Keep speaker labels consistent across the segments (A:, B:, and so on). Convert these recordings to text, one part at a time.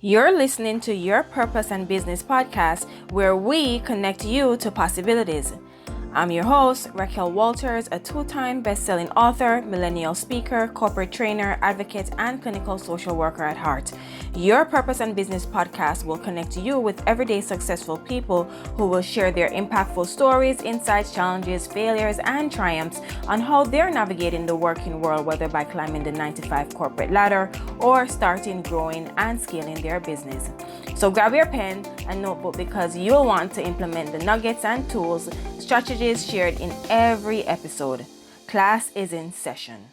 A: You're listening to Your Purpose and Business podcast, where we connect you to possibilities. I'm your host, Raquel Walters, a two-time best-selling author, millennial speaker, corporate trainer, advocate, and clinical social worker at heart. Your Purpose and Business podcast will connect you with everyday successful people who will share their impactful stories, insights, challenges, failures, and triumphs on how they're navigating the working world, whether by climbing the 9-to-5 corporate ladder or starting, growing, and scaling their business. So grab your pen and notebook because you'll want to implement the nuggets and tools, strategies shared in every episode. Class is in session.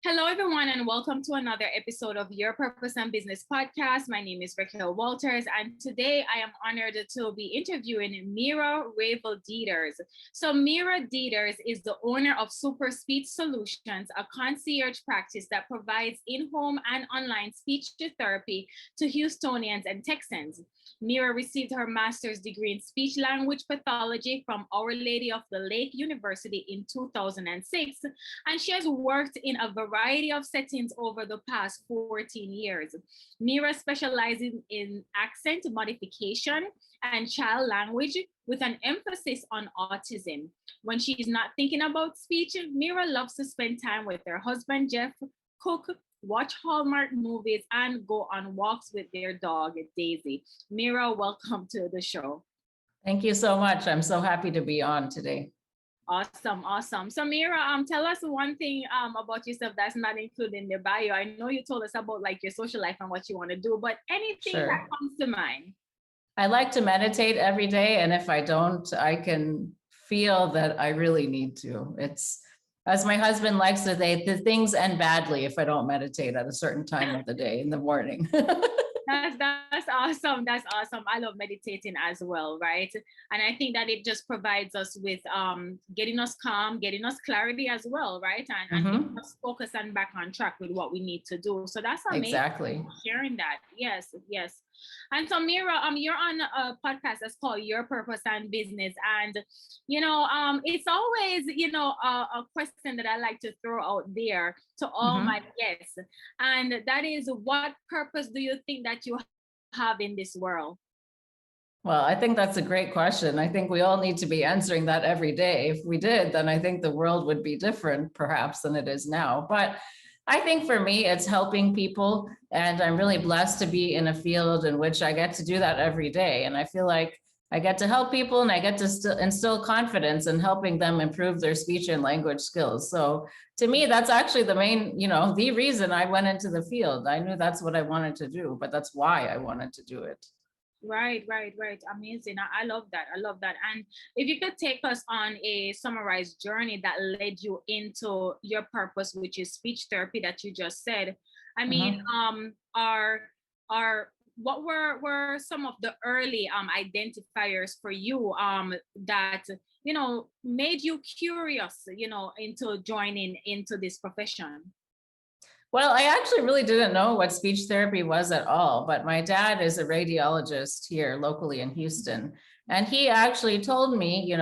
A: Hello, everyone, and welcome to another episode of Your Purpose and Business podcast. My name is Raquel Walters, and today I am honored to be interviewing Meera Dieters. So Meera Dieters is the owner of Super Speech Solutions, a concierge practice that provides in-home and online speech therapy to Houstonians and Texans. Meera received her master's degree in speech language pathology from Our Lady of the Lake University in 2006, and she has worked in a variety of settings over the past 14 years. Meera specializes in accent modification and child language with an emphasis on autism. When she's not thinking about speech, Meera loves to spend time with her husband, Jeff, cook, watch Hallmark movies, and go on walks with their dog, Daisy. Meera, welcome to the show.
B: Thank you so much. I'm so happy to be on today.
A: Awesome. So Meera, tell us one thing about yourself that's not included in the bio. I know you told us about like your social life and what you want to do, but anything that comes to mind?
B: I like to meditate every day, and if I don't, I can feel that I really need to. It's, as my husband likes to say, the things end badly if I don't meditate at a certain time of the day in the morning.
A: That's awesome. That's awesome. I love meditating as well, right? And I think that it just provides us with getting us calm, getting us clarity as well, right? And getting us focused and back on track with what we need to do. So that's amazing.
B: Exactly.
A: Sharing that. Yes. And so Meera, you're on a podcast that's called Your Purpose and Business. And, it's always, a question that I like to throw out there to all my guests. And that is, what purpose do you think that you have in this world?
B: Well, I think that's a great question. I think we all need to be answering that every day. If we did, then I think the world would be different perhaps than it is now. But I think for me, it's helping people. And I'm really blessed to be in a field in which I get to do that every day. And I feel like I get to help people and I get to instill confidence in helping them improve their speech and language skills. So to me, that's actually the main, the reason I went into the field. I knew that's what I wanted to do, but that's why I wanted to do it.
A: Right. Amazing. I love that. And if you could take us on a summarized journey that led you into your purpose, which is speech therapy that you just said. I mean, what were some of the early identifiers for you that made you curious, into joining into this profession?
B: Well, I actually really didn't know what speech therapy was at all, but my dad is a radiologist here locally in Houston. And he actually told me,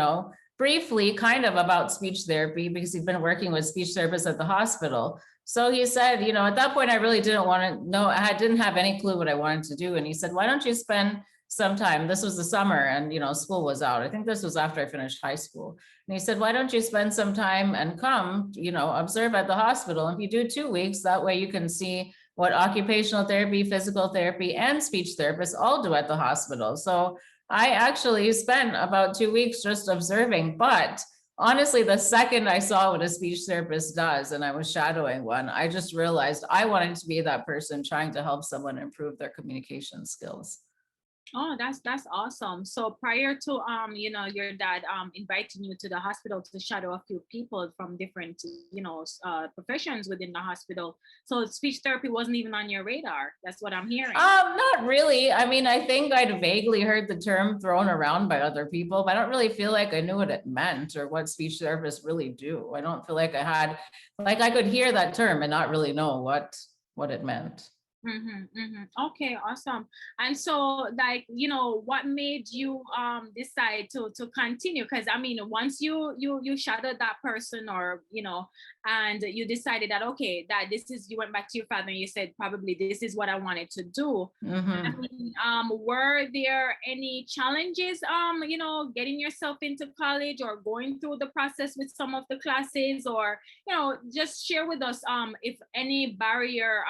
B: briefly kind of about speech therapy because he'd been working with speech therapists at the hospital. So he said, at that point, I really didn't want to know, I didn't have any clue what I wanted to do. And he said, why don't you spend some time, this was the summer and, school was out. I think this was after I finished high school. And he said, why don't you spend some time and come, observe at the hospital. If you do 2 weeks, that way you can see what occupational therapy, physical therapy, and speech therapists all do at the hospital. So I actually spent about 2 weeks just observing, but honestly, the second I saw what a speech therapist does and I was shadowing one, I just realized I wanted to be that person trying to help someone improve their communication skills.
A: Oh, that's awesome. So prior to your dad inviting you to the hospital to shadow a few people from different professions within the hospital, so speech therapy wasn't even on your radar. That's what I'm hearing.
B: Not really. I mean, I think I'd vaguely heard the term thrown around by other people, but I don't really feel like I knew what it meant or what speech therapists really do. I don't feel like I could hear that term and not really know what it meant.
C: Okay, awesome. And so, like, what made you decide to continue? Because I mean, once you shadowed that person, or and you decided that, okay, that this is, you went back to your father and you said, probably this is what I wanted to do. I
B: Mhm.
C: mean, were there any challenges, getting yourself into college, or going through the process with some of the classes, or just share with us if any barrier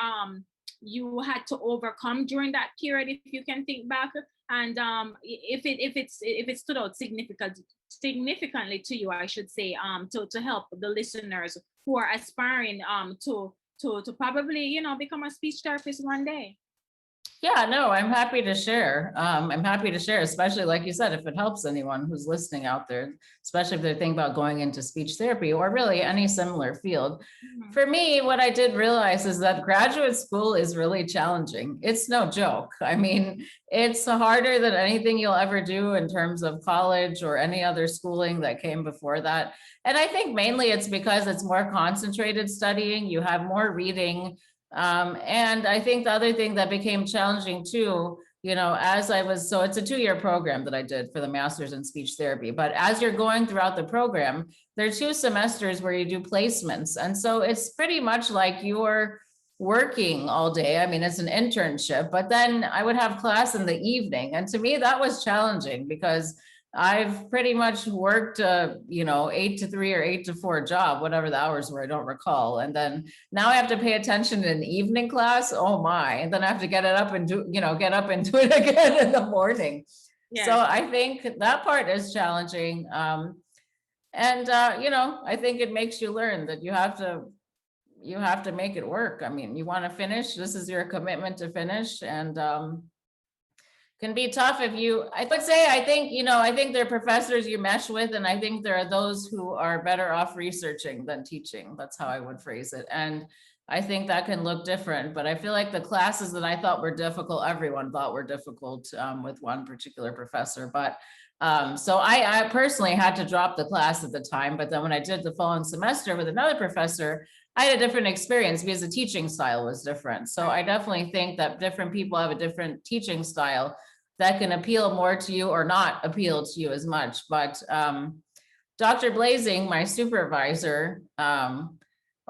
C: you had to overcome during that period, if you can think back, and if it stood out significantly to you, I should say, to help the listeners who are aspiring to probably become a speech therapist one day.
B: Yeah, no, I'm happy to share. I'm happy to share, especially like you said, if it helps anyone who's listening out there, especially if they're thinking about going into speech therapy or really any similar field.
C: Mhm.
B: For me, what I did realize is that graduate school is really challenging. It's no joke. I mean, it's harder than anything you'll ever do in terms of college or any other schooling that came before that. And I think mainly it's because it's more concentrated studying, you have more reading. And I think the other thing that became challenging too, as I was, so it's a 2-year program that I did for the master's in speech therapy. But as you're going throughout the program, there are 2 semesters where you do placements. And so it's pretty much like you're working all day. I mean, it's an internship, but then I would have class in the evening. And to me, that was challenging because I've pretty much worked, 8 to 3 or 8 to 4 job, whatever the hours were, I don't recall. And then now I have to pay attention in evening class. Oh my. And then I have to get it up and get up and do it again in the morning. So
C: Yes.
B: I think that part is challenging. And I think it makes you learn that you have to make it work. I mean, you want to finish, this is your commitment to finish. And can be tough I would say, I think there are professors you mesh with, and I think there are those who are better off researching than teaching. That's how I would phrase it. And I think that can look different, but I feel like the classes that I thought were difficult, everyone thought were difficult with one particular professor. But so I personally had to drop the class at the time, but then when I did the following semester with another professor, I had a different experience because the teaching style was different. So I definitely think that different people have a different teaching style that can appeal more to you or not appeal to you as much. But Dr. Blazing, my supervisor,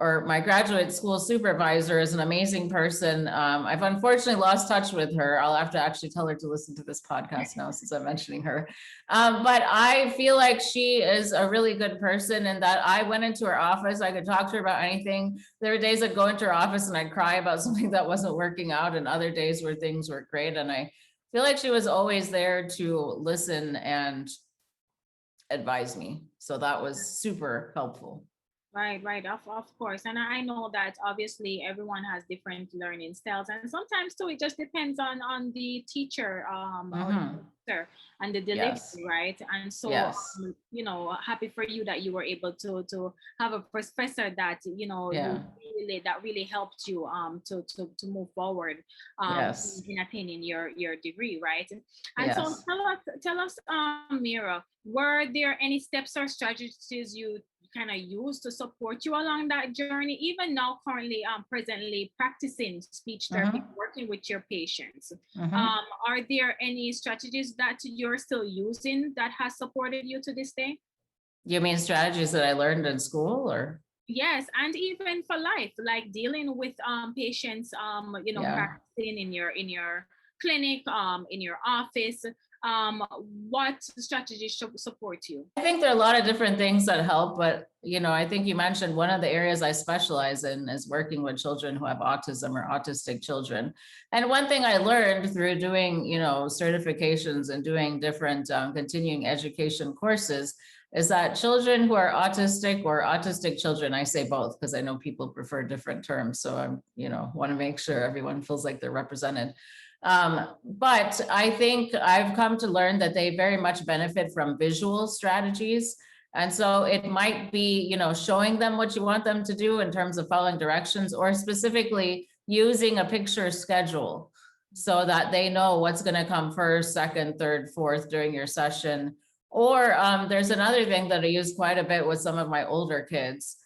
B: or my graduate school supervisor, is an amazing person. I've unfortunately lost touch with her. I'll have to actually tell her to listen to this podcast now since I'm mentioning her. But I feel like she is a really good person, and that I went into her office, I could talk to her about anything. There were days I'd go into her office and I'd cry about something that wasn't working out, and other days where things were great. And I feel like she was always there to listen and advise me. So that was super helpful.
C: Right, of course. And I know that obviously everyone has different learning styles. And sometimes too, it just depends on the teacher or the
B: Mm-hmm.
C: professor and the delivery,
B: Yes.
C: right? And so
B: Yes.
C: happy for you that you were able to have a professor that
B: Yeah.
C: that really helped you to move forward
B: Yes.
C: in attaining your degree, right? And so
B: Yes.
C: tell us, Mira, were there any steps or strategies you kind of use to support you along that journey, even now currently presently practicing speech therapy,
B: Mm-hmm.
C: working with your patients?
B: Mm-hmm.
C: Are there any strategies that you're still using that has supported you to this day?
B: You mean strategies that I learned in school, or?
C: Yes, and even for life, like dealing with patients,
B: Yeah.
C: practicing in your clinic, in your office. What strategies should support you?
B: I think there are a lot of different things that help, but I think you mentioned one of the areas I specialize in is working with children who have autism or autistic children. And one thing I learned through doing, certifications and doing different continuing education courses is that children who are autistic or autistic children, I say both because I know people prefer different terms. So I'm, want to make sure everyone feels like they're represented. But I think I've come to learn that they very much benefit from visual strategies. And so it might be, showing them what you want them to do in terms of following directions, or specifically using a picture schedule so that they know what's going to come first, second, third, fourth during your session. Or there's another thing that I use quite a bit with some of my older kids.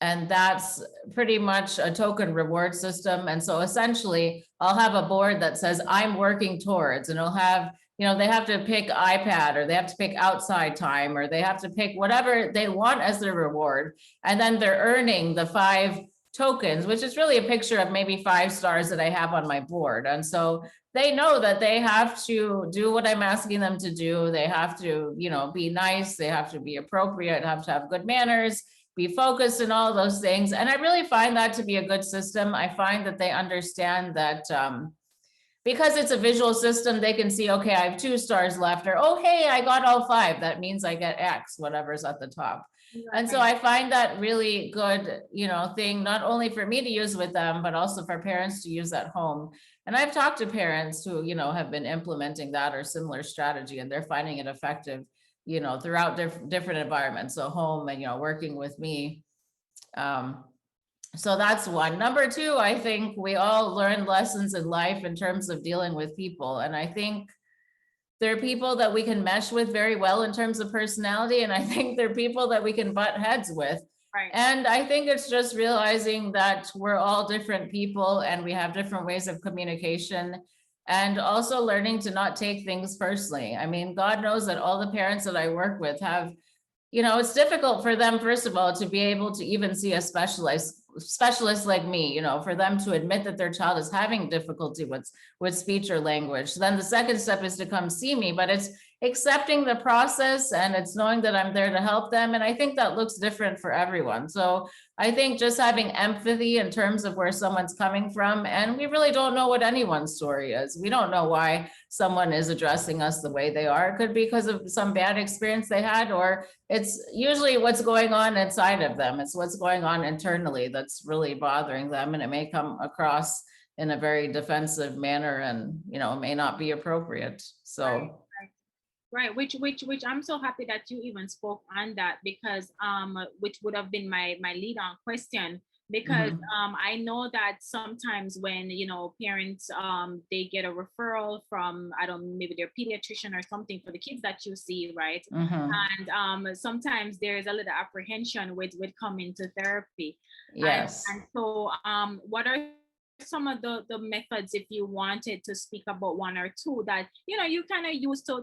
B: And that's pretty much a token reward system. And so essentially I'll have a board that says I'm working towards, and it'll have, they have to pick iPad, or they have to pick outside time, or they have to pick whatever they want as their reward. And then they're earning the 5 tokens, which is really a picture of maybe 5 stars that I have on my board. And so they know that they have to do what I'm asking them to do. They have to, be nice. They have to be appropriate, have to have good manners, be focused, and all those things. And I really find that to be a good system. I find that they understand that because it's a visual system, they can see, okay, I have 2 stars left, or, oh, hey, I got all 5. That means I get X, whatever's at the top. And so I find that really good, thing, not only for me to use with them, but also for parents to use at home. And I've talked to parents who, have been implementing that or similar strategy, and they're finding it effective, throughout different environments. So home and, working with me. So that's one. Number 2, I think we all learn lessons in life in terms of dealing with people. And I think there are people that we can mesh with very well in terms of personality. And I think there are people that we can butt heads with.
C: Right.
B: And I think it's just realizing that we're all different people and we have different ways of communication, and also learning to not take things personally. I mean, God knows that all the parents that I work with have, it's difficult for them, first of all, to be able to even see a specialist like me, for them to admit that their child is having difficulty with speech or language. Then the second step is to come see me, but it's accepting the process, and it's knowing that I'm there to help them. And I think that looks different for everyone. So I think just having empathy in terms of where someone's coming from, and we really don't know what anyone's story is. We don't know why someone is addressing us the way they are. It could be because of some bad experience they had, or it's usually what's going on inside of them. It's what's going on internally that's really bothering them, and it may come across in a very defensive manner, and it may not be appropriate. So
C: right, which I'm so happy that you even spoke on that, because which would have been my lead on question, because I know that sometimes when parents they get a referral from, I don't know, maybe their pediatrician or something for the kids that you see, right? And sometimes there's a little apprehension with coming to therapy.
B: Yes.
C: And so what are some of the methods, if you wanted to speak about 1 or 2, that you kind of use to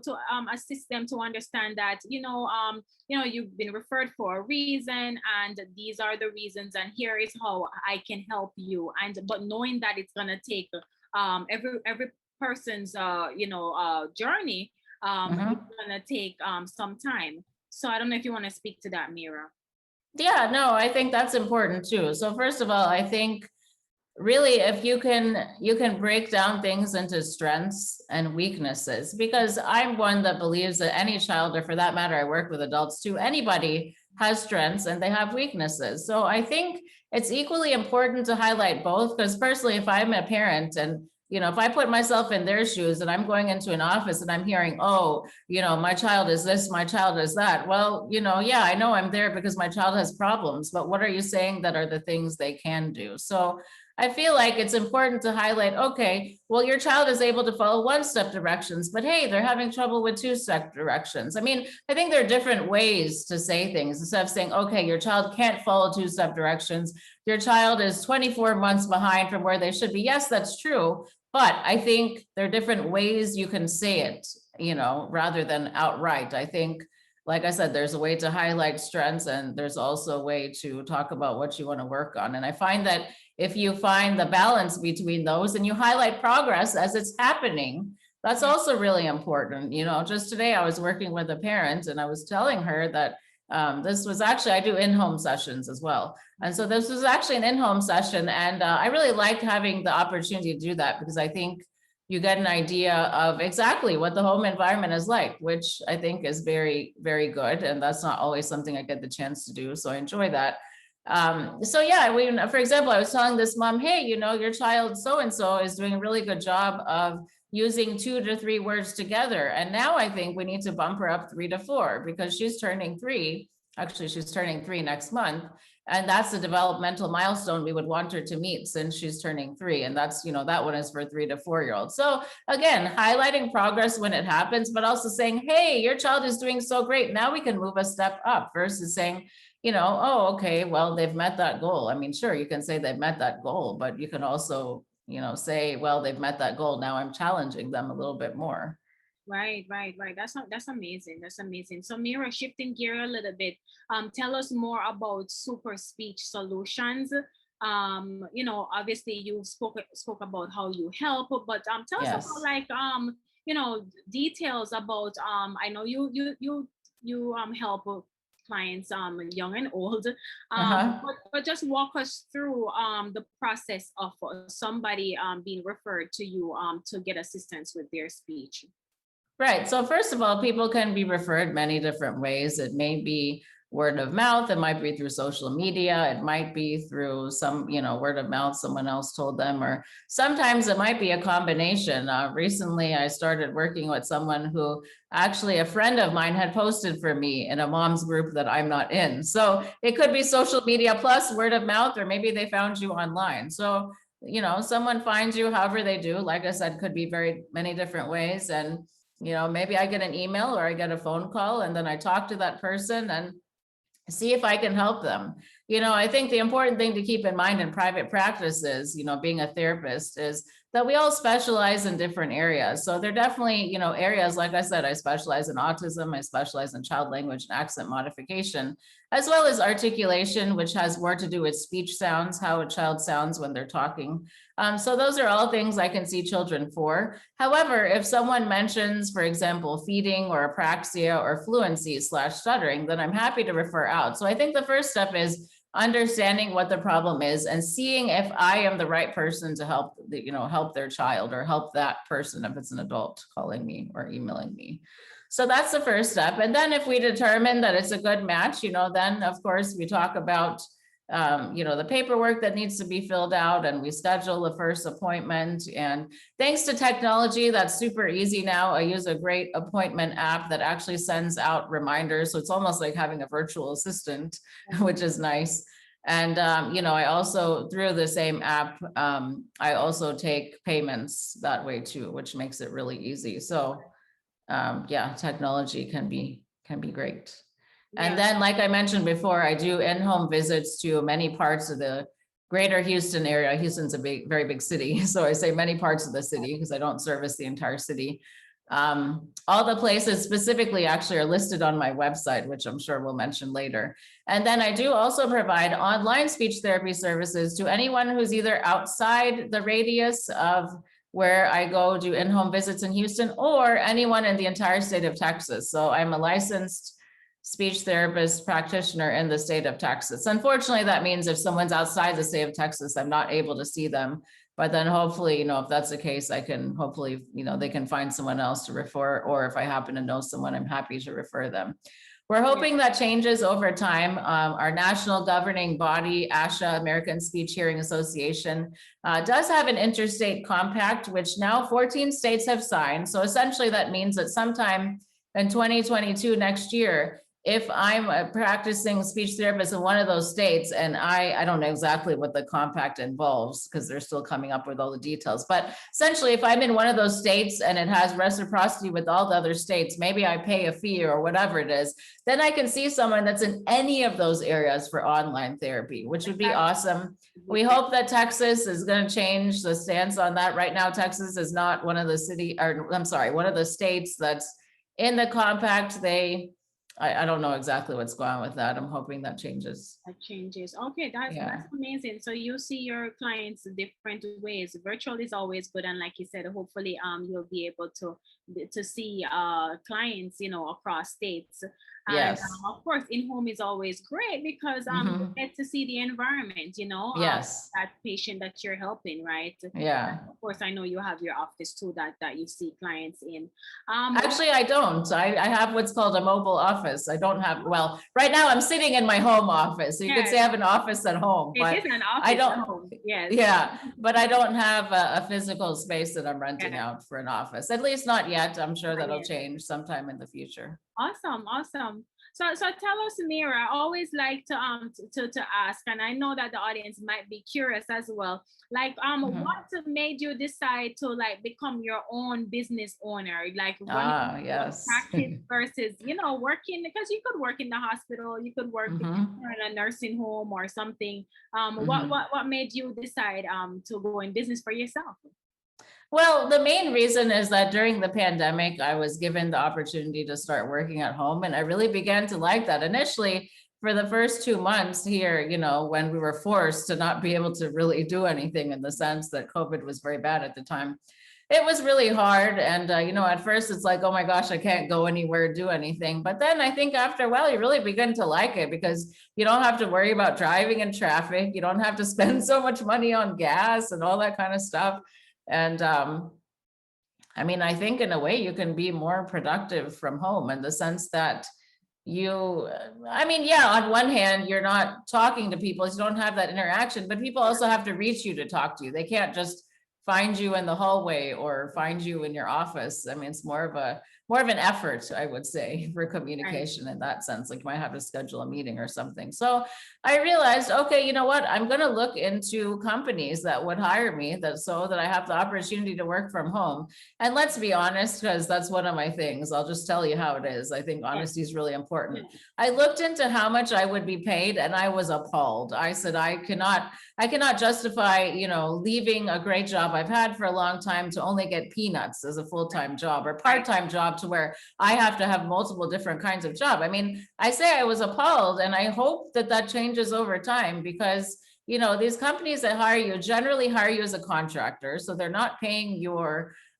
C: assist them to understand that you've been referred for a reason, and these are the reasons, and here is how I can help you, and but knowing that it's going to take every person's journey, it's going to take some time. So I don't know if you want to speak to that, Meera.
B: Yeah, no, I think that's important too. So first of all, I think really, if you can break down things into strengths and weaknesses, because I'm one that believes that any child, or for that matter, I work with adults too, anybody has strengths and they have weaknesses. So I think it's equally important to highlight both, because personally, if I'm a parent and if I put myself in their shoes and I'm going into an office and I'm hearing, oh, my child is this, my child is that. Well, yeah, I know I'm there because my child has problems, but what are you saying that are the things they can do? So I feel like it's important to highlight, okay, well, your child is able to follow 1-step directions, but hey, they're having trouble with 2-step directions. I mean, I think there are different ways to say things instead of saying, okay, your child can't follow 2-step directions. Your child is 24 months behind from where they should be. Yes, that's true. But I think there are different ways you can say it, rather than outright. I think, like I said, there's a way to highlight strengths, and there's also a way to talk about what you want to work on. And I find that if you find the balance between those and you highlight progress as it's happening, that's also really important. Just today I was working with a parent and I was telling her that this was actually, I do in-home sessions as well. And so this was actually an in-home session. And I really like having the opportunity to do that, because I think you get an idea of exactly what the home environment is like, which I think is very, very good. And that's not always something I get the chance to do. So I enjoy that. So yeah, for example, I was telling this mom, hey, your child so-and-so is doing a really good job of using 2 to 3 words together. And now I think we need to bump her up 3 to 4, because she's turning 3. Actually, she's turning 3 next month. And that's the developmental milestone we would want her to meet since she's turning 3. And that's, that one is for 3 to 4-year-olds. So again, highlighting progress when it happens, but also saying, hey, your child is doing so great. Now we can move a step up, versus saying, oh, okay, well, they've met that goal. I mean, sure, you can say they've met that goal, but you can also, say, well, they've met that goal. Now I'm challenging them a little bit more.
C: Right, right, right. That's amazing. That's amazing. So Meera, shifting gear a little bit, tell us more about super speech solutions. Obviously you spoke about how you help, but tell us about
B: Yes.
C: like details about I know you help clients young and old,
B: Uh-huh.
C: but just walk us through the process of somebody being referred to you to get assistance with their speech.
B: Right. So first of all, people can be referred many different ways. It may be word of mouth. It might be through social media. It might be through some, word of mouth, someone else told them, or sometimes it might be a combination. Recently, I started working with someone who actually a friend of mine had posted for me in a mom's group that I'm not in. So it could be social media plus word of mouth, or maybe they found you online. So, someone finds you however they do. Like I said, could be very many different ways. And maybe I get an email or I get a phone call, and then I talk to that person and see if I can help them. I think the important thing to keep in mind in private practice is, being a therapist, is that we all specialize in different areas. So there are definitely, areas, like I said, I specialize in autism, I specialize in child language and accent modification, as well as articulation, which has more to do with speech sounds, how a child sounds when they're talking. So those are all things I can see children for. However, if someone mentions, for example, feeding or apraxia or fluency/stuttering, then I'm happy to refer out. So I think the first step is understanding what the problem is and seeing if I am the right person to help, help their child or help that person if it's an adult calling me or emailing me. So that's the first step. And then if we determine that it's a good match, then of course we talk about the paperwork that needs to be filled out, and we schedule the first appointment. And thanks to technology, that's super easy now. I use a great appointment app that actually sends out reminders. So it's almost like having a virtual assistant, which is nice. And, I also, through the same app, I also take payments that way too, which makes it really easy. So, technology can be great. And then, like I mentioned before, I do in-home visits to many parts of the greater Houston area. Houston's a very big city. So I say many parts of the city because I don't service the entire city. All the places specifically actually are listed on my website, which I'm sure we'll mention later. And then I do also provide online speech therapy services to anyone who's either outside the radius of where I go do in-home visits in Houston, or anyone in the entire state of Texas. So I'm a licensed speech therapist practitioner in the state of Texas. Unfortunately, that means if someone's outside the state of Texas, I'm not able to see them. But then hopefully, if that's the case, I can hopefully, they can find someone else to refer, or if I happen to know someone, I'm happy to refer them. We're hoping that changes over time. Our national governing body, ASHA, American Speech Hearing Association, does have an interstate compact, which now 14 states have signed. So essentially that means that sometime in 2022, next year, if I'm a practicing speech therapist in one of those states, and I don't know exactly what the compact involves because they're still coming up with all the details, but essentially if I'm in one of those states and it has reciprocity with all the other states, maybe I pay a fee or whatever it is, then I can see someone that's in any of those areas for online therapy, which would be awesome. We hope that Texas is going to change the stance on that. Right now, Texas is not one of the one of the states that's in the compact. I don't know exactly what's going on with that. I'm hoping that changes.
C: That changes. Okay, that's amazing. So you see your clients different ways. Virtual is always good, and like you said, hopefully you'll be able to see clients across states. And
B: Yes.
C: Of course, in home is always great because you get to see the environment.
B: Yes.
C: That patient that you're helping, right?
B: Yeah.
C: Of course, I know you have your office too that you see clients in.
B: Actually, I don't. I have what's called a mobile office. I don't have, well, right now I'm sitting in my home office. So you could say I have an office at home, but
C: it is an office
B: I don't,
C: at home. Yes.
B: Yeah, but I don't have a physical space that I'm renting out for an office, at least not yet. I'm sure that'll change sometime in the future.
C: Awesome. So tell us, Meera. I always like to ask, and I know that the audience might be curious as well. Like,
B: Mhm.
C: what made you decide to like become your own business owner, like running
B: Ah,
C: your own
B: yes.
C: practice versus, working, because you could work in the hospital, you could work
B: Hmm.
C: in a nursing home or something.
B: Hmm.
C: What made you decide to go in business for yourself?
B: Well, the main reason is that during the pandemic, I was given the opportunity to start working at home, and I really began to like that. Initially, for the first 2 months here, when we were forced to not be able to really do anything in the sense that COVID was very bad at the time, it was really hard. And, at first it's like, oh my gosh, I can't go anywhere, do anything. But then I think after a while, you really begin to like it because you don't have to worry about driving in traffic. You don't have to spend so much money on gas and all that kind of stuff. And I mean, I think in a way you can be more productive from home in the sense that I mean, yeah, on one hand, you're not talking to people, you don't have that interaction, but people also have to reach you to talk to you. They can't just find you in the hallway or find you in your office. I mean, it's more of an effort, I would say, for
C: Right.
B: communication in that sense. Like you might have to schedule a meeting or something. So I realized, okay, you know what? I'm going to look into companies that would hire me so that I have the opportunity to work from home. And let's be honest, because that's one of my things. I'll just tell you how it is. I think
C: Yeah.
B: honesty is really
C: Yeah.
B: important. I looked into how much I would be paid and I was appalled. I said, I cannot justify, leaving a great job I've had for a long time to only get peanuts as a full-time job or
C: Right.
B: part-time job to where I have to have multiple different kinds of job. I mean, I say I was appalled, and I hope that that changes over time because these companies that hire you generally hire you as a contractor. So they're not paying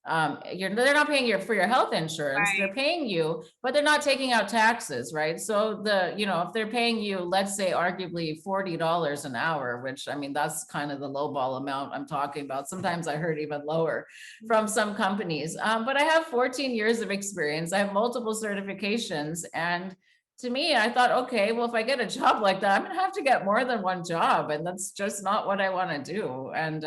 B: they're not paying you for your health insurance. They're
C: Right.
B: paying you, but they're not taking out taxes, right? So if they're paying you, let's say arguably $40 an hour, which I mean, that's kind of the lowball amount I'm talking about. Sometimes I heard even lower from some companies. But I have 14 years of experience. I have multiple certifications. And to me, I thought, okay, well, if I get a job like that, I'm going to have to get more than one job. And that's just not what I want to do. And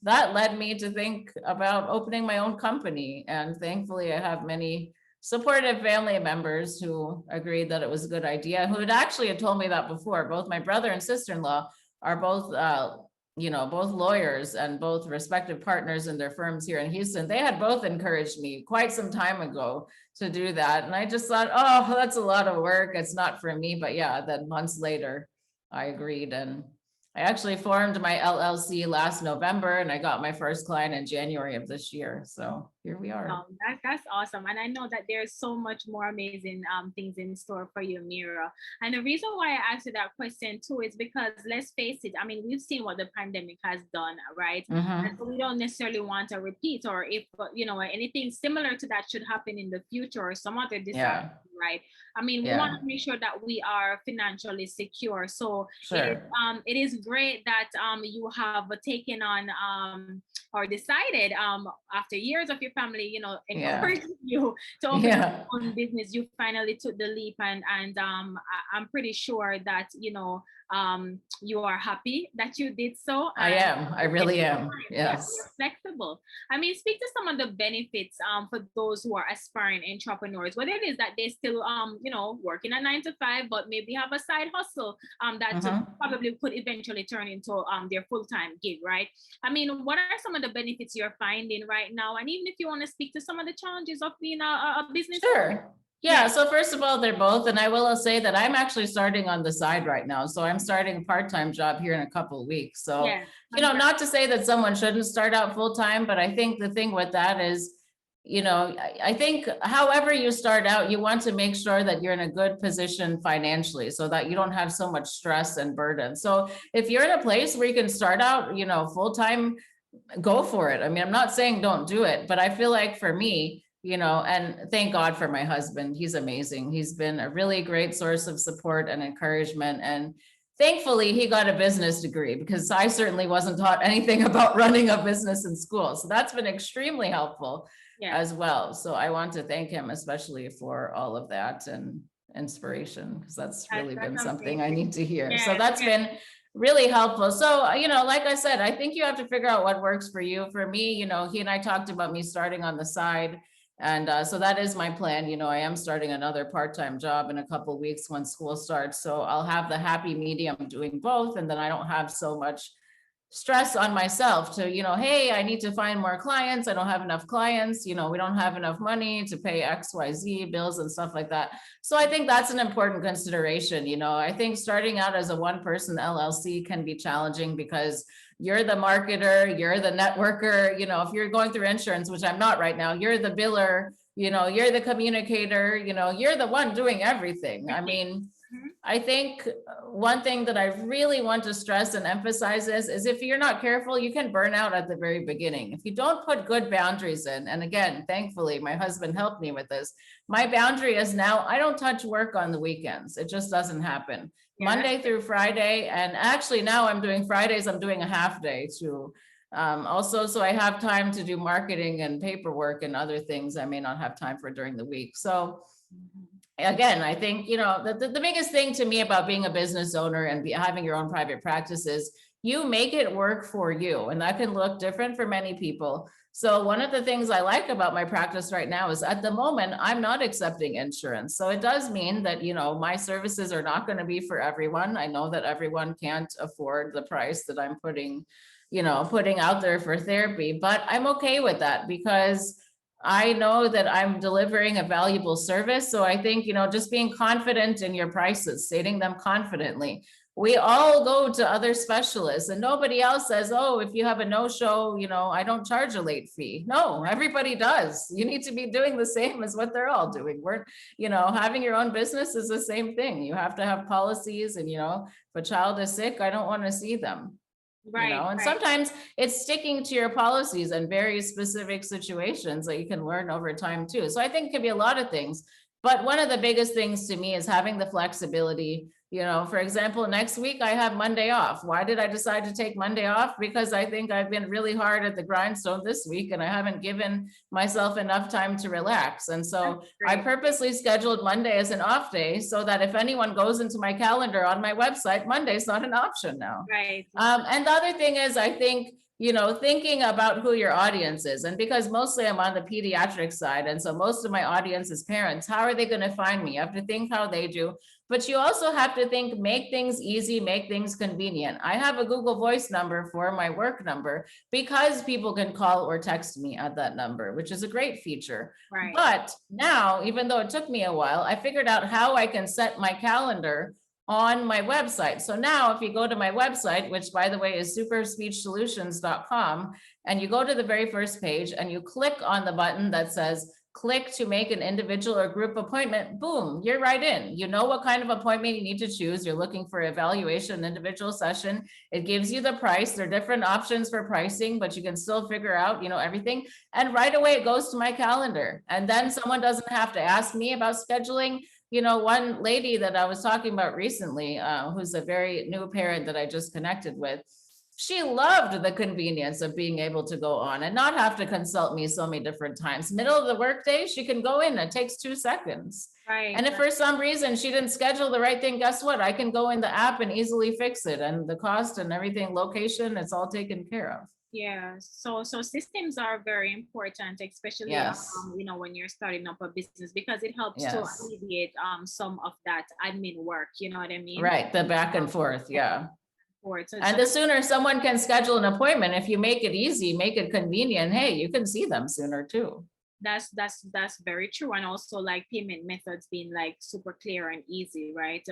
B: that led me to think about opening my own company. And thankfully, I have many supportive family members who agreed that it was a good idea, who had told me that before. Both my brother and sister-in-law are both lawyers and both respective partners in their firms here in Houston. They had both encouraged me quite some time ago to do that. And I just thought, oh, that's a lot of work. It's not for me. But yeah, then months later, I agreed. And I actually formed my LLC last November, and I got my first client in January of this year. So here we are.
C: That's awesome, and I know that there's so much more amazing things in store for you, Meera. And the reason why I asked you that question too is because let's face it. I mean, we've seen what the pandemic has done, right? And
B: Mm-hmm.
C: so we don't necessarily want to repeat, or if anything similar to that should happen in the future, or some other disaster.
B: Yeah.
C: Right. I mean, we want
B: Yeah.
C: to make sure that we are financially secure. So
B: Sure.
C: it is great that you have taken on or decided after years of your family
B: Yeah.
C: encouraging you to open up
B: Yeah.
C: your own business, you finally took the leap, and I'm pretty sure that you are happy that you did so,
B: I
C: and
B: am. I
C: you're taking
B: really am.
C: time. Yeah, you're
B: Yes.
C: flexible. I mean, speak to some of the benefits for those who are aspiring entrepreneurs, what it is that they still working a 9 to 5, but maybe have a side hustle that
B: Mm-hmm.
C: probably could eventually turn into their full-time gig, right? I mean, what are some of the benefits you're finding right now? And even if you want to speak to some of the challenges of being a business owner.
B: Sure. Yeah.
C: Yeah.
B: So first of all, they're both, and I will say that I'm actually starting on the side right now. So I'm starting a part-time job here in a couple of weeks. So,
C: Yeah. Congrats.
B: not to say that someone shouldn't start out full-time, but I think the thing with that is, I think however you start out, you want to make sure that you're in a good position financially so that you don't have so much stress and burden. So if you're in a place where you can start out, full-time, go for it. I mean, I'm not saying don't do it, but I feel like for me, and thank God for my husband. He's amazing. He's been a really great source of support and encouragement. And thankfully, he got a business degree because I certainly wasn't taught anything about running a business in school. So that's been extremely helpful
C: Yeah.
B: as well. So I want to thank him, especially for all of that and inspiration, because that's really
C: That's
B: been something I
C: amazing.
B: need to hear. So
C: Yeah.
B: that's been really helpful. So, like I said, I think you have to figure out what works for you. For me, he and I talked about me starting on the side. And so that is my plan. You know, I am starting another part-time job in a couple of weeks when school starts. So I'll have the happy medium doing both. And then I don't have so much stress on myself to, you know, hey, I need to find more clients. I don't have enough clients. You know, we don't have enough money to pay XYZ bills and stuff like that. So I think that's an important consideration. You know, I think starting out as a one-person LLC can be challenging because you're the marketer, you're the networker. You know, if you're going through insurance, which I'm not right now, you're the biller, you know, you're the communicator, you know, you're the one doing everything. I mean, I think one thing that I really want to stress and emphasize is if you're not careful, you can burn out at the very beginning. If you don't put good boundaries in, and again, thankfully, my husband helped me with this. My boundary is now I don't touch work on the weekends. It just doesn't happen. Monday through Friday. And actually now I'm doing Fridays, I'm doing a half day too. Also, so I have time to do marketing and paperwork and other things I may not have time for during the week. So again, I think, you know, the biggest thing to me about being a business owner and having your own private practice is you make it work for you. And that can look different for many people. So one of the things I like about my practice right now is at the moment, I'm not accepting insurance. So it does mean that, you know, my services are not going to be for everyone. I know that everyone can't afford the price that I'm putting out there for therapy, but I'm okay with that because I know that I'm delivering a valuable service. So I think, you know, just being confident in your prices, stating them confidently. We all go to other specialists and nobody else says, oh, if you have a no-show, you know, I don't charge a late fee. No, everybody does. You need to be doing the same as what they're all doing. We're, you know, having your own business is the same thing. You have to have policies and, you know, if a child is sick, I don't want to see them.
C: Right,
B: you know, and sometimes it's sticking to your policies and very specific situations that you can learn over time too. So I think it could be a lot of things, but one of the biggest things to me is having the flexibility. You know, for example, next week I have Monday off. Why did I decide to take Monday off? Because I think I've been really hard at the grindstone this week and I haven't given myself enough time to relax. And so I purposely scheduled Monday as an off day so that if anyone goes into my calendar on my website, Monday's not an option now.
C: Right.
B: And the other thing is, I think, you know, thinking about who your audience is, and because mostly I'm on the pediatric side, and so most of my audience is parents, how are they going to find me? You have to think how they do, but you also have to think, make things easy, make things convenient. I have a Google Voice number for my work number because people can call or text me at that number, which is a great feature.
C: Right.
B: But now, even though it took me a while, I figured out how I can set my calendar on my website. So now if you go to my website, which by the way is superspeechsolutions.com, and you go to the very first page and you click on the button that says click to make an individual or group appointment, boom, you're right in. You know what kind of appointment you need to choose. You're looking for evaluation, individual session. It gives you the price. There are different options for pricing, but you can still figure out, you know, everything. And right away it goes to my calendar. And then someone doesn't have to ask me about scheduling. You know, one lady that I was talking about recently, who's a very new parent that I just connected with, she loved the convenience of being able to go on and not have to consult me so many different times. Middle of the workday, she can go in, it takes 2 seconds.
C: Right.
B: And if for some reason she didn't schedule the right thing, guess what? I can go in the app and easily fix it. And the cost and everything, location, it's all taken care of.
C: Yeah, so systems are very important, especially you know, when you're starting up a business, because it helps to alleviate some of that admin work, you know what I mean?
B: Right, the back and forth, yeah.
C: So
B: and the sooner someone can schedule an appointment, if you make it easy, make it convenient, hey, you can see them sooner too.
C: That's very true. And also like payment methods being like super clear and easy, right?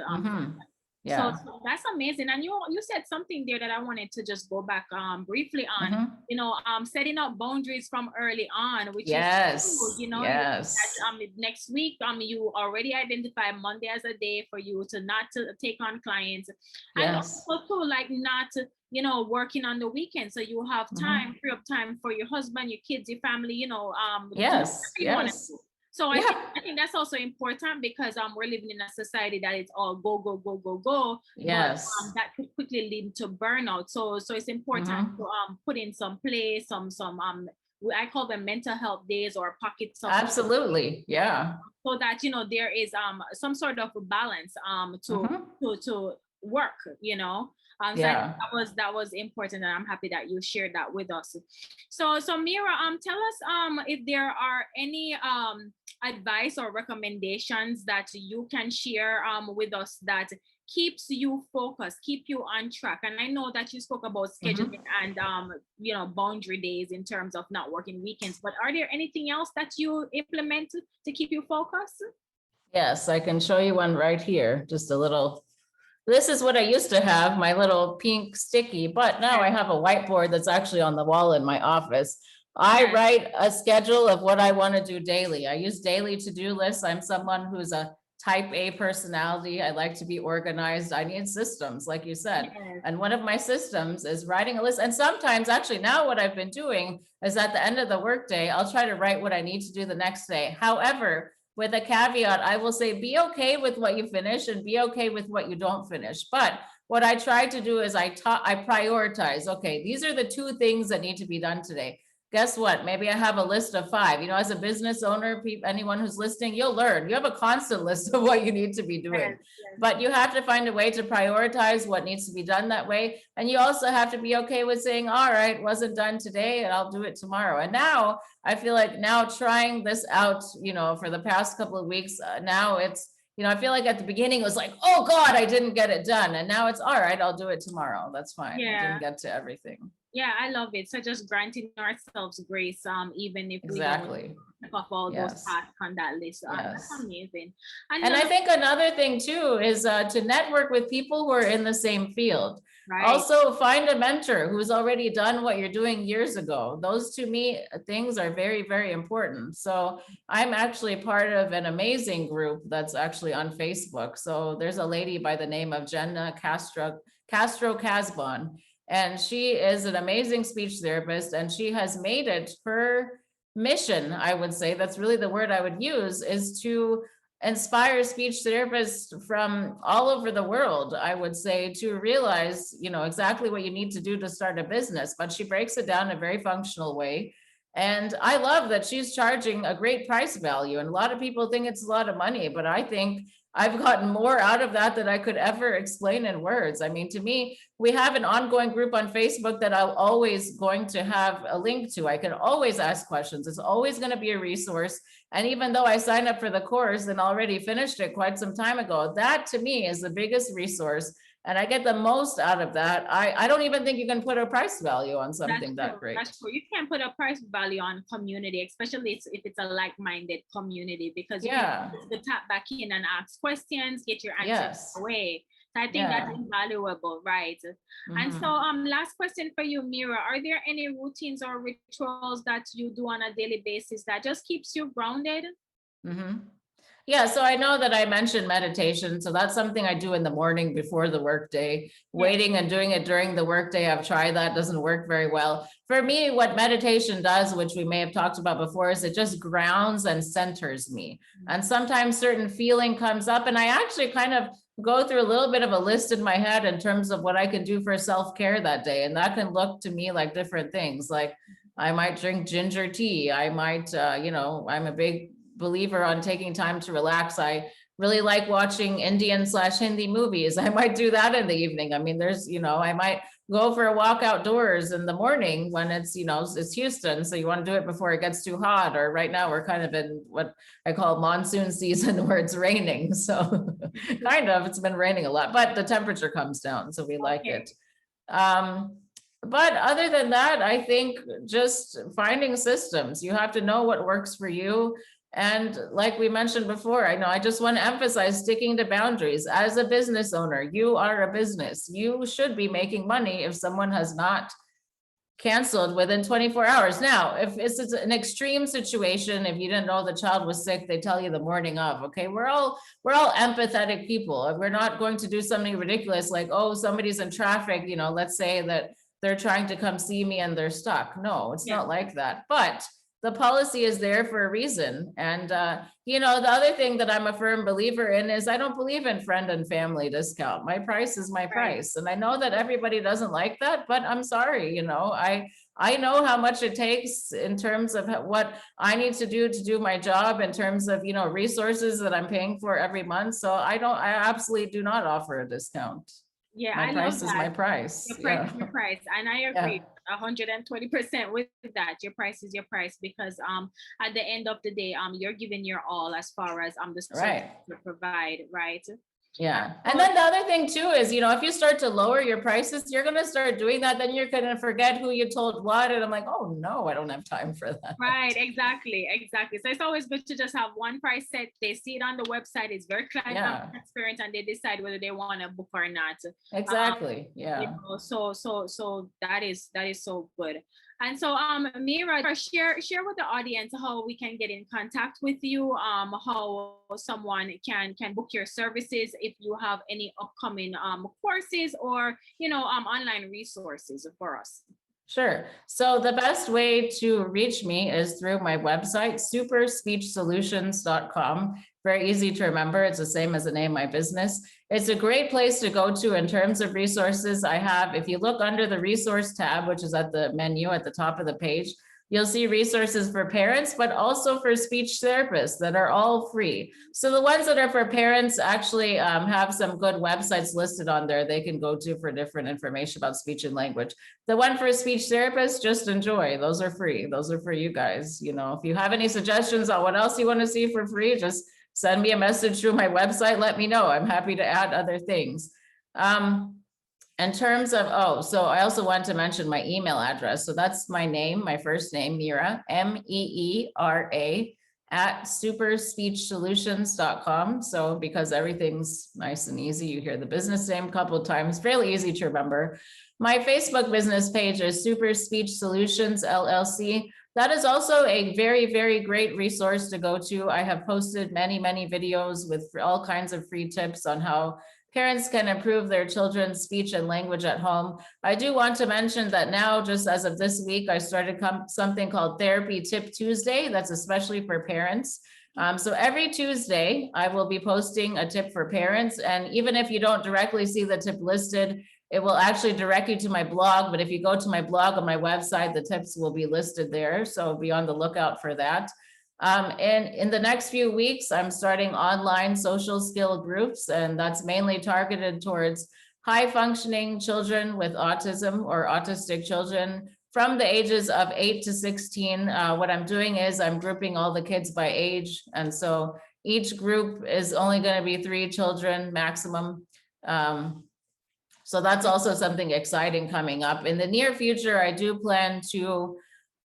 B: Yeah.
C: So that's amazing. And you said something there that I wanted to just go back briefly on, you know, setting up boundaries from early on, which is cool, you know, that, next week, you already identify Monday as a day for you to not to take on clients, and also to like not, you know, working on the weekend. So you have time, free up time for your husband, your kids, your family, you know, So I think that's also important because we're living in a society that is all go, go, go, go, go.
B: Yes.
C: But, that could quickly lead to burnout. So it's important to put in some play, some I call them mental health days or pockets of
B: absolutely, yeah.
C: So that, you know, there is some sort of balance to work, you know. So I think
B: Yeah.
C: that was important, and I'm happy that you shared that with us. So Meera, tell us if there are any advice or recommendations that you can share with us that keeps you focused, keep you on track. And I know that you spoke about
B: Mhm.
C: scheduling and you know, boundary days in terms of not working weekends, but are there anything else that you implement to keep you focused?
B: Yes, I can show you one right here. Just a little. This is what I used to have, my little pink sticky, but now I
C: Yes,
B: have a whiteboard that's actually on the wall in my office. I
C: yes,
B: write a schedule of what I want to do daily. I use daily to-do lists. I'm someone who's a type A personality. I like to be organized. I need systems, like you said.
C: yes,
B: And one of my systems is writing a list. And sometimes, actually, now what I've been doing is at the end of the workday, I'll try to write what I need to do the next day. However, with a caveat, I will say be okay with what you finish and be okay with what you don't finish. But what I try to do is I prioritize. Okay, these are the 2 things that need to be done today. Guess what? Maybe I have a list of 5. You know, as a business owner, anyone who's listening, you'll learn. You have a constant list of what you need to be
C: yes,
B: doing.
C: yes,
B: But you have to find a way to prioritize what needs to be done that way. And you also have to be okay with saying, all right, wasn't done today and I'll do it tomorrow. And now I feel like now trying this out, you know, for the past couple of weeks, now it's, you know, I feel like at the beginning it was like, oh God, I didn't get it done. And now it's all right, I'll do it tomorrow. That's fine. I
C: yeah.
B: didn't get to everything.
C: Yeah, I love it. So just granting ourselves grace, even if we don't
B: Exactly.
C: check off all those
B: Yes.
C: tasks on that list. That's
B: Yes.
C: amazing. And
B: And I think another thing too is to network with people who are in the same field.
C: right,
B: Also find a mentor who's already done what you're doing years ago. Those to me things are very, very important. So I'm actually part of an amazing group that's actually on Facebook. So there's a lady by the name of Jenna Castro Casbon, and she is an amazing speech therapist, and she has made it her mission, I would say, that's really the word I would use, is to inspire speech therapists from all over the world, I would say, to realize, you know, exactly what you need to do to start a business. But she breaks it down in a very functional way. And I love that she's charging a great price value. And a lot of people think it's a lot of money, but I think I've gotten more out of that than I could ever explain in words. I mean, to me, we have an ongoing group on Facebook that I'm always going to have a link to. I can always ask questions. It's always going to be a resource. And even though I signed up for the course and already finished it quite some time ago, that to me is the biggest resource. And I get the most out of that. I don't even think you can put a price value on
C: that's
B: something
C: true.
B: that great.
C: That's true. You can put a price value on community, especially if it's a like-minded community, because you can
B: Yeah.
C: tap back in and ask questions, get your answers
B: Yes.
C: away. So I think
B: Yeah.
C: that's invaluable, right? And so,
B: Mhm.
C: last question for you, Meera. Are there any routines or rituals that you do on a daily basis that just keeps you grounded?
B: Mhm. Yeah, so I know that I mentioned meditation. So that's something I do in the morning before the workday.
C: Yes.
B: Waiting and doing it during the workday, I've tried that, doesn't work very well. For me, what meditation does, which we may have talked about before, is it just grounds and centers me. And sometimes certain feeling comes up, and I actually kind of go through a little bit of a list in my head in terms of what I can do for self-care that day. And that can look to me like different things. Like I might drink ginger tea. I might, you know, I'm a big believer on taking time to relax. I really like watching Indian/Hindi movies. I might do that in the evening. I mean, there's, you know, I might go for a walk outdoors in the morning when it's, you know, it's Houston. So you want to do it before it gets too hot. Or right now we're kind of in what I call monsoon season where it's raining. So kind of, it's been raining a lot, but the temperature comes down. So we like
C: Okay.
B: it. Um, but other than that, I think just finding systems. You have to know what works for you. And like we mentioned before, I know I just want to emphasize sticking to boundaries. As a business owner, you are a business. You should be making money if someone has not canceled within 24 hours. Now, if it's an extreme situation, if you didn't know the child was sick, they tell you the morning of, okay, we're all empathetic people. We're not going to do something ridiculous like, oh, somebody's in traffic, you know, let's say that they're trying to come see me and they're stuck. No, it's
C: Yeah.
B: not like that. But the policy is there for a reason. And, you know, the other thing that I'm a firm believer in is I don't believe in friend and family discount. My price is my
C: Right.
B: price. And I know that everybody doesn't like that, but I'm sorry, you know, I know how much it takes in terms of what I need to do my job in terms of, you know, resources that I'm paying for every month. So I absolutely do not offer a discount.
C: Yeah,
B: My
C: I love
B: price is
C: that.
B: my price.
C: Your price
B: Yeah.
C: is your price. And I
B: Yeah.
C: agree 120% with that. Your price is your price because at the end of the day, you're giving your all as far as the service
B: Right.
C: you provide, right?
B: Yeah. And
C: So
B: then the other thing too is, if you start to lower your prices, you're going to start doing that. Then you're going to forget who you told what. And I'm like, oh no, I don't have time for that.
C: right, exactly. So it's always good to just have one price set. They see it on the website. It's very
B: Yeah,
C: transparent, and they decide whether they want to book or not.
B: exactly. Yeah.
C: So that is so good. And so Meera, share with the audience how we can get in contact with you, how someone can book your services if you have any upcoming courses or online resources for us.
B: Sure. So the best way to reach me is through my website, superspeechsolutions.com. Very easy to remember. It's the same as the name of my business. It's a great place to go to in terms of resources. I have, if you look under the resource tab, which is at the menu at the top of the page, you'll see resources for parents, but also for speech therapists that are all free. So the ones that are for parents actually have some good websites listed on there they can go to for different information about speech and language. The one for speech therapists, just enjoy. Those are free. Those are for you guys. If you have any suggestions on what else you want to see for free, just send me a message through my website. Let me know. I'm happy to add other things. In terms of, so I also want to mention my email address. So that's my name, my first name, Meera, Meera, at superspeechsolutions.com. So because everything's nice and easy, you hear the business name a couple of times, fairly easy to remember. My Facebook business page is Super Speech Solutions LLC. That is also a very, very great resource to go to. I have posted many, many videos with all kinds of free tips on how parents can improve their children's speech and language at home. I do want to mention that now, just as of this week, I started something called Therapy Tip Tuesday. That's especially for parents. So every Tuesday, I will be posting a tip for parents. And even if you don't directly see the tip listed, it will actually direct you to my blog. But if you go to my blog on my website, the tips will be listed there. So be on the lookout for that. And in the next few weeks, I'm starting online social skill groups, and that's mainly targeted towards high functioning children with autism or autistic children from the ages of 8 to 16. What I'm doing is I'm grouping all the kids by age. And so each group is only going to be 3 children maximum. So that's also something exciting coming up. In the near future, I do plan to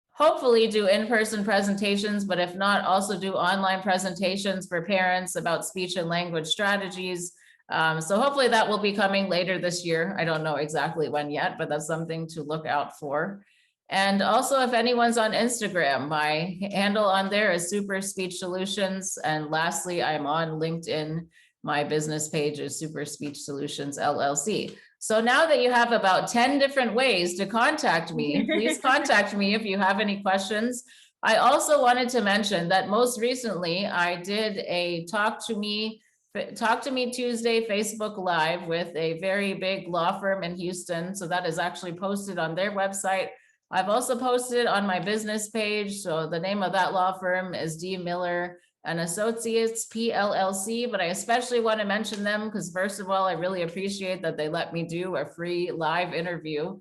B: hopefully do in-person presentations, but if not, also do online presentations for parents about speech and language strategies. So hopefully that will be coming later this year. I don't know exactly when yet, but that's something to look out for. And also, if anyone's on Instagram, my handle on there is Super Speech Solutions. And lastly, I'm on LinkedIn. My business page is Super Speech Solutions LLC. So now that you have about 10 different ways to contact me, please contact me if you have any questions. I also wanted to mention that most recently I did a Talk to Me Tuesday Facebook Live with a very big law firm in Houston. So that is actually posted on their website. I've also posted it on my business page. So the name of that law firm is D. Miller and Associates PLLC, but I especially want to mention them because first of all, I really appreciate that they let me do a free live interview.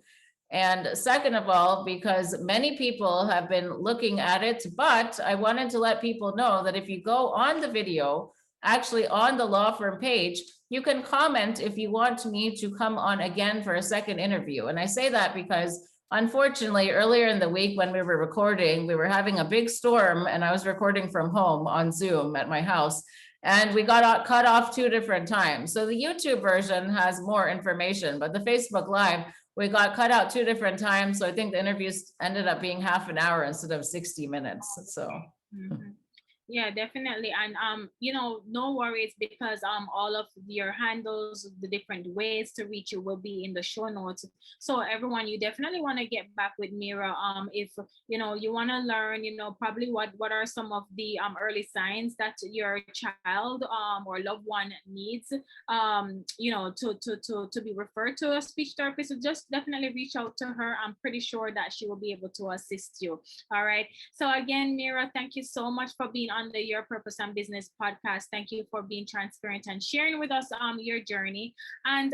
B: And second of all, because many people have been looking at it, but I wanted to let people know that if you go on the video, actually on the law firm page, you can comment if you want me to come on again for a second interview. And I say that because unfortunately, earlier in the week when we were recording, we were having a big storm and I was recording from home on Zoom at my house. And we got cut off 2 different times. So the YouTube version has more information, but the Facebook Live, we got cut out 2 different times. So I think the interviews ended up being half an hour instead of 60 minutes. So.
C: Mhm. Yeah, definitely. And no worries because all of your handles, the different ways to reach you will be in the show notes. So everyone, you definitely want to get back with Meera. If you want to learn, probably what are some of the early signs that your child or loved one needs to be referred to a speech therapist. So just definitely reach out to her. I'm pretty sure that she will be able to assist you. All right. So again, Meera, thank you so much for being on the Your Purpose and Business podcast. Thank you for being transparent and sharing with us your journey. And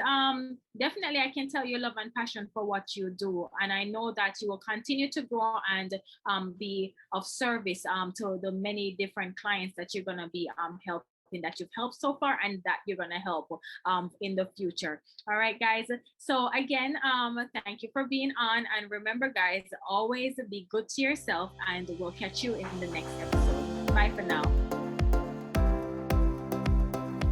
C: definitely, I can tell your love and passion for what you do. And I know that you will continue to grow and be of service to the many different clients that you're going to be helping, that you've helped so far and that you're going to help in the future. All right, guys. So again, thank you for being on. And remember, guys, always be good to yourself, and we'll catch you in the next episode. Bye for now.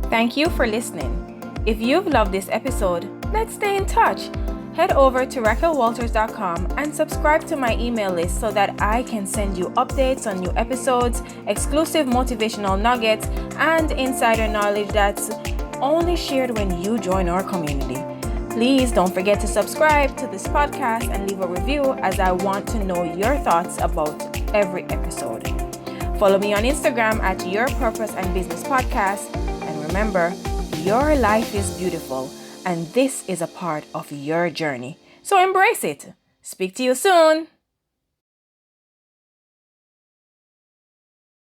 A: Thank you for listening. If you've loved this episode, let's stay in touch. Head over to RaquelWalters.com and subscribe to my email list so that I can send you updates on new episodes, exclusive motivational nuggets, and insider knowledge that's only shared when you join our community. Please don't forget to subscribe to this podcast and leave a review, as I want to know your thoughts about every episode. Follow me on Instagram at Your Purpose and Business Podcast. And remember, your life is beautiful, and this is a part of your journey. So embrace it. Speak to you soon.